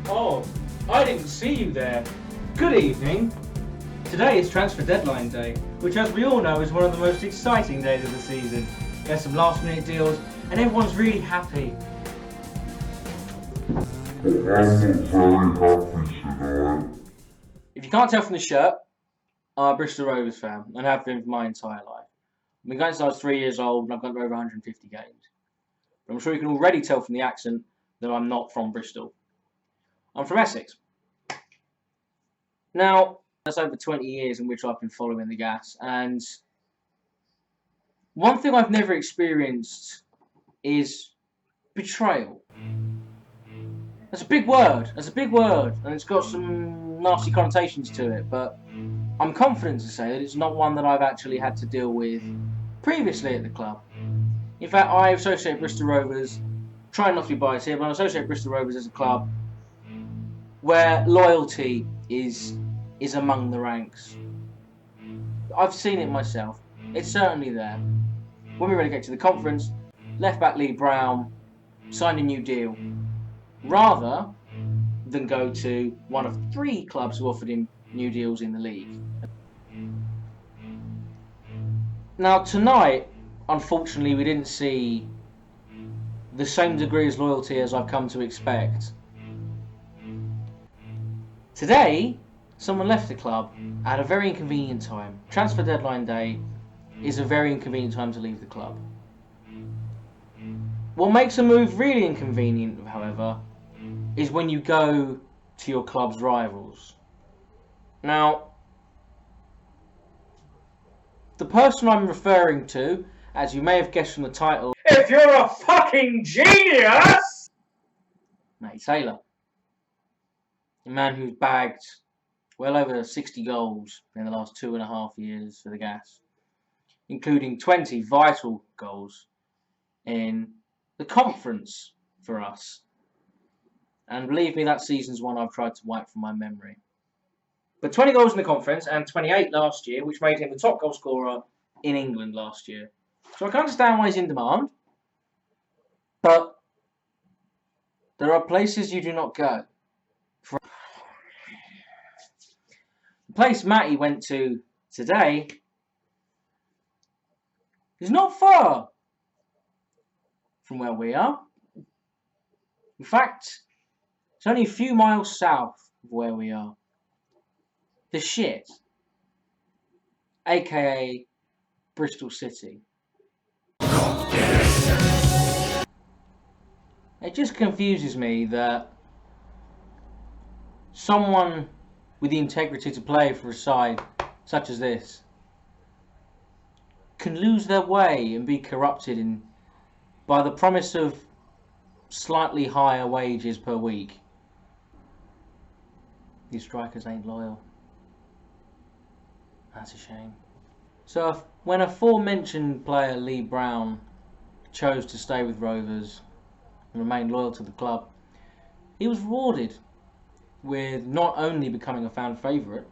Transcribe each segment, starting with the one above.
Oh, I didn't see you there. Good evening. Today is transfer deadline day, which as we all know is one of the most exciting days of the season. There's some last minute deals and everyone's really happy. I'm not very happy tonight. If you can't tell from the shirt, I'm a Bristol Rovers fan and have been for my entire life. I've been going since I was 3 years old and I've gone to over 150 games. But I'm sure you can already tell from the accent that I'm not from Bristol. I'm from Essex. Now, that's over 20 years in which I've been following the Gas, and one thing I've never experienced is betrayal. That's a big word, and it's got some nasty connotations to it, but I'm confident to say that it's not one that I've actually had to deal with previously at the club. In fact, I associate Bristol Rovers, trying not to be biased here, but I associate Bristol Rovers as a club where loyalty is among the ranks. I've seen it myself. It's certainly there. When we relegate to the conference, left back Lee Brown signed a new deal rather than go to one of 3 clubs who offered him new deals in the league. Now tonight, unfortunately, we didn't see the same degree of loyalty as I've come to expect. Today, someone left the club at a very inconvenient time. Transfer deadline day is a very inconvenient time to leave the club. What makes a move really inconvenient, however, is when you go to your club's rivals. Now, the person I'm referring to, as you may have guessed from the title, if you're a fucking genius, Matty Taylor. A man who's bagged well over 60 goals in the last 2.5 years for the Gas, including 20 vital goals in the conference for us. And believe me, that season's one I've tried to wipe from my memory. But 20 goals in the conference and 28 last year, which made him the top goal scorer in England last year. So I can understand why he's in demand, but there are places you do not go. The place Matty went to today is not far from where we are. In fact, it's only a few miles south of where we are. The shit, aka Bristol City. It just confuses me that someone with the integrity to play for a side such as this can lose their way and be corrupted by the promise of slightly higher wages per week. These strikers ain't loyal. That's a shame. So when aforementioned player Lee Brown chose to stay with Rovers and remain loyal to the club, he was rewarded with not only becoming a fan favourite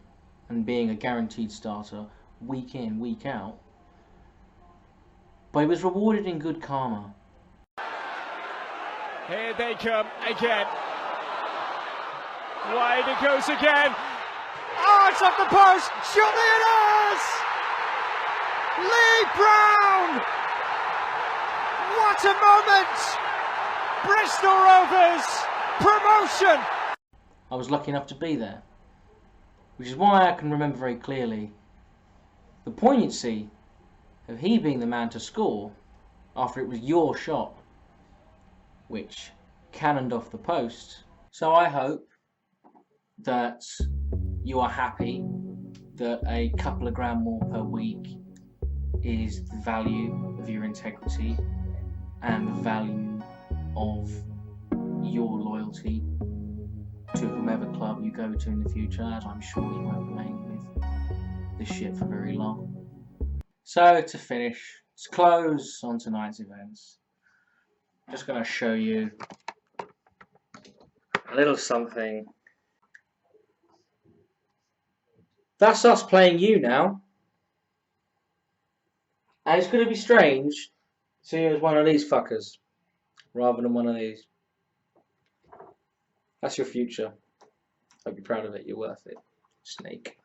and being a guaranteed starter week in, week out, but he was rewarded in good karma. Here they come again. Wide it goes again. Oh, it's off the post. Surely it is! Lee Brown! What a moment! Bristol Rovers promotion! I was lucky enough to be there, which is why I can remember very clearly the poignancy of he being the man to score after it was your shot which cannoned off the post. So I hope that you are happy that a couple of grand more per week is the value of your integrity and the value of your loyalty to whomever club you go to in the future, as I'm sure you won't remain with this shit for very long. So to finish, to close on tonight's events, I'm just going to show you a little something. That's us playing you now. And it's going to be strange seeing you as one of these fuckers rather than one of these. That's your future. Hope you're proud of it. You're worth it. Snake.